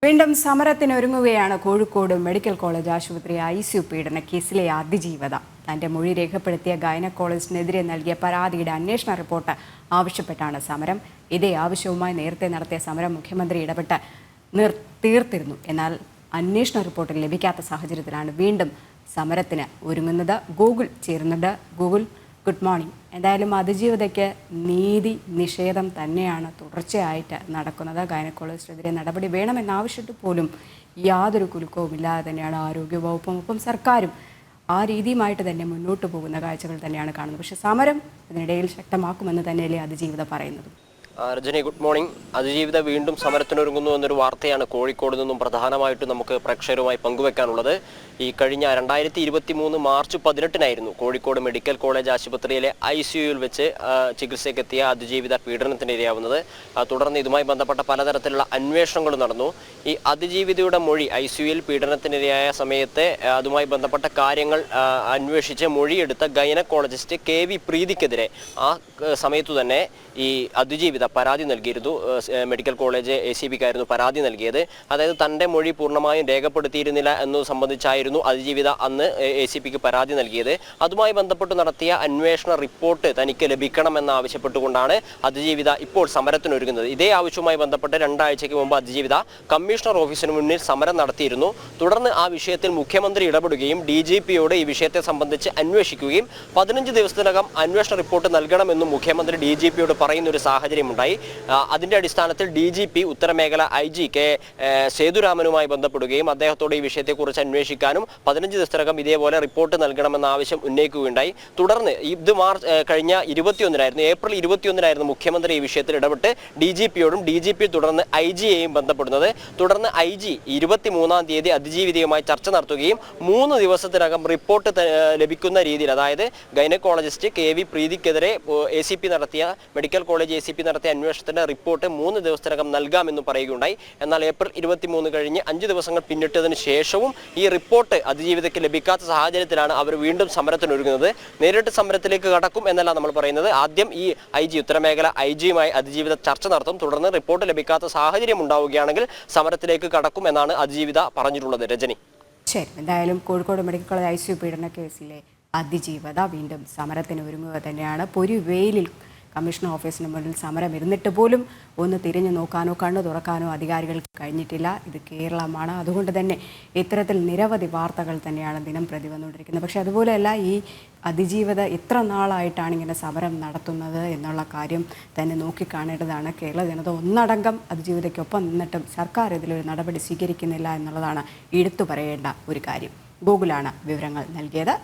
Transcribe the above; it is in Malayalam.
വീണ്ടും സമരത്തിനൊരുങ്ങുകയാണ് കോഴിക്കോട് മെഡിക്കൽ കോളേജ് ആശുപത്രി ICU പീഡന കേസിലെ അതിജീവത. തന്റെ മൊഴി രേഖപ്പെടുത്തിയ ഗൈനക്കോളജിസ്റ്റിനെതിരെ നൽകിയ പരാതിയുടെ അന്വേഷണ റിപ്പോർട്ട് ആവശ്യപ്പെട്ടാണ് സമരം. ഇതേ ആവശ്യവുമായി നേരത്തെ നടത്തിയ സമരം മുഖ്യമന്ത്രി ഇടപെട്ട് തീർത്തിരുന്നു. എന്നാൽ അന്വേഷണ റിപ്പോർട്ട് ലഭിക്കാത്ത സാഹചര്യത്തിലാണ് വീണ്ടും സമരത്തിന് ഒരുങ്ങുന്നത്. ഗൂഗിൾ ചേരുന്നുണ്ട്. Google, good morning. എന്തായാലും അതിജീവിതയ്ക്ക് നീതി നിഷേധം തന്നെയാണ് തുടർച്ചയായിട്ട് നടക്കുന്നത്. ഗൈനക്കോളജിസ്റ്റിനെതിരെ നടപടി വേണമെന്നാവശ്യപ്പെട്ട് പോലും യാതൊരു കുലുക്കവുമില്ലാതെ തന്നെയാണ് ആരോഗ്യവകുപ്പും ഒപ്പം സർക്കാരും ആ രീതിയുമായിട്ട് തന്നെ മുന്നോട്ട് പോകുന്ന കാഴ്ചകൾ തന്നെയാണ് കാണുന്നത്. പക്ഷേ സമരം ഇതിനിടയിൽ ശക്തമാക്കുമെന്ന് തന്നെയല്ലേ അതിജീവിത പറയുന്നത്? Rajani, good morning. അതിജീവിത വീണ്ടും സമരത്തിനൊരുങ്ങുന്നു എന്നൊരു വാർത്തയാണ് കോഴിക്കോട് നിന്നും പ്രധാനമായിട്ടും നമുക്ക് പ്രേക്ഷകരുമായി പങ്കുവെക്കാനുള്ളത്. ഈ കഴിഞ്ഞ 2023 മാർച്ച് 18 കോഴിക്കോട് മെഡിക്കൽ കോളേജ് ആശുപത്രിയിലെ ICUയിൽ വെച്ച് ചികിത്സയ്ക്കെത്തിയ അതിജീവിത പീഡനത്തിനിരയാവുന്നത്. തുടർന്ന് ഇതുമായി ബന്ധപ്പെട്ട പലതരത്തിലുള്ള അന്വേഷണങ്ങൾ നടന്നു. ഈ അതിജീവിതയുടെ മൊഴി ICUയിൽ പീഡനത്തിനിരയായ സമയത്തെ അതുമായി ബന്ധപ്പെട്ട കാര്യങ്ങൾ അന്വേഷിച്ച് മൊഴിയെടുത്ത ഗൈനക്കോളജിസ്റ്റ് KV പ്രീതിക്കെതിരെ ആ സമയത്തു തന്നെ ഈ അതിജീവിത പരാതി നൽകിയിരുന്നു. മെഡിക്കൽ കോളേജ് ACPക്കായിരുന്നു പരാതി നൽകിയത്. അതായത് തൻ്റെ മൊഴി പൂർണ്ണമായും രേഖപ്പെടുത്തിയിരുന്നില്ല എന്നത് സംബന്ധിച്ചായിരുന്നു അതിജീവിത അന്ന് ACPക്ക് പരാതി നൽകിയത്. അതുമായി ബന്ധപ്പെട്ട് നടത്തിയ അന്വേഷണ റിപ്പോർട്ട് തനിക്ക് ലഭിക്കണമെന്നാവശ്യപ്പെട്ടുകൊണ്ടാണ് അതിജീവിത ഇപ്പോൾ സമരത്തിനൊരുങ്ങുന്നത്. ഇതേ ആവശ്യവുമായി ബന്ധപ്പെട്ട് 2 ആഴ്ചയ്ക്ക് മുമ്പ് അതിജീവിത കമ്മീഷണർ ഓഫീസിന് മുന്നിൽ സമരം നടത്തിയിരുന്നു. തുടർന്ന് ആ വിഷയത്തിൽ മുഖ്യമന്ത്രി ഇടപെടുകയും DGPയോട് ഈ വിഷയത്തെ സംബന്ധിച്ച് അന്വേഷിക്കുകയും 15 ദിവസത്തിനകം അന്വേഷണ റിപ്പോർട്ട് നൽകണമെന്നും മുഖ്യമന്ത്രി DGPയോട് പറയുന്ന ഒരു സാഹചര്യമുണ്ടായി. അതിൻ്റെ അടിസ്ഥാനത്തിൽ DGP ഉത്തരമേഖല IG K സേതുരാമനുമായി ബന്ധപ്പെടുകയും അദ്ദേഹത്തോട് ഈ വിഷയത്തെക്കുറിച്ച് അന്വേഷിക്കാനും 15 ദിവസത്തിനകം ഇതേപോലെ റിപ്പോർട്ട് നൽകണമെന്ന ആവശ്യം ഉന്നയിക്കുകയുണ്ടായി. തുടർന്ന് ഇത് കഴിഞ്ഞ 21 ഏപ്രിൽ 21 മുഖ്യമന്ത്രി ഈ വിഷയത്തിൽ ഇടപെട്ട് DGPയോടും DGP തുടർന്ന് IG-യെയും ബന്ധപ്പെടുന്നത്. തുടർന്ന് IG 23-ാം തീയതി അതിജീവിതയുമായി ചർച്ച നടത്തുകയും 3 ദിവസത്തിനകം റിപ്പോർട്ട് ലഭിക്കുന്ന രീതിയിൽ, അതായത് ഗൈനക്കോളജിസ്റ്റ് KV പ്രീതിക്കെതിരെ മെഡിക്കൽ കോളേജ് ACP നടത്തിയ അന്വേഷണത്തിന്റെ റിപ്പോർട്ട് 3 ദിവസത്തിനകം നൽകാമെന്ന് പറയുകയുണ്ടായി. എന്നാൽ ഏപ്രിൽ 23 കഴിഞ്ഞ് 5 ദിവസങ്ങൾ പിന്നിട്ടതിന് ശേഷവും ഈ റിപ്പോർട്ട് അതിജീവിതയ്ക്ക് ലഭിക്കാത്ത സാഹചര്യത്തിലാണ് അവർ വീണ്ടും സമരത്തിനൊരുങ്ങുന്നത്. നേരിട്ട് സമരത്തിലേക്ക് കടക്കും എന്നല്ല നമ്മൾ പറയുന്നത്. ആദ്യം ഈ IG ഉത്തരമേഖല IG-യുമായി അതിജീവിത ചർച്ച നടത്തും. തുടർന്ന് റിപ്പോർട്ട് ലഭിക്കാത്ത സാഹചര്യം ഉണ്ടാവുകയാണെങ്കിൽ സമരത്തിലേക്ക് കടക്കും എന്നാണ് അതിജീവിത പറഞ്ഞിട്ടുള്ളത്. രജനി, ശരി. എന്തായാലും കോഴിക്കോട് മെഡിക്കൽ കോളേജ് ICU പീഡന കേസിലെ അതിജീവിത വീണ്ടും സമരത്തിന് ഒരുങ്ങുക തന്നെയാണ്. പൊരുവെയിലിൽ കമ്മീഷണർ ഓഫീസിന് മുന്നിൽ സമരം ഇരുന്നിട്ട് പോലും ഒന്ന് തിരിഞ്ഞു നോക്കാനോ കണ്ണു തുറക്കാനോ അധികാരികൾക്ക് കഴിഞ്ഞിട്ടില്ല. ഇത് കേരളമാണ്. അതുകൊണ്ട് തന്നെ ഇത്തരത്തിൽ നിരവധി വാർത്തകൾ തന്നെയാണ് ദിനം പ്രതി വന്നുകൊണ്ടിരിക്കുന്നത്. പക്ഷേ അതുപോലെയല്ല, ഈ അതിജീവിത എത്ര നാളായിട്ടാണ് ഇങ്ങനെ സമരം നടത്തുന്നത് എന്നുള്ള കാര്യം തന്നെ നോക്കിക്കാണേണ്ടതാണ്. കേരള ജനത ഒന്നടങ്കം അതിജീവിതയ്ക്കൊപ്പം നിന്നിട്ടും സർക്കാർ ഇതിലൊരു നടപടി സ്വീകരിക്കുന്നില്ല എന്നുള്ളതാണ് എടുത്തു പറയേണ്ട ഒരു കാര്യം. ഗൂഗിളാണ് വിവരങ്ങൾ നൽകിയത്.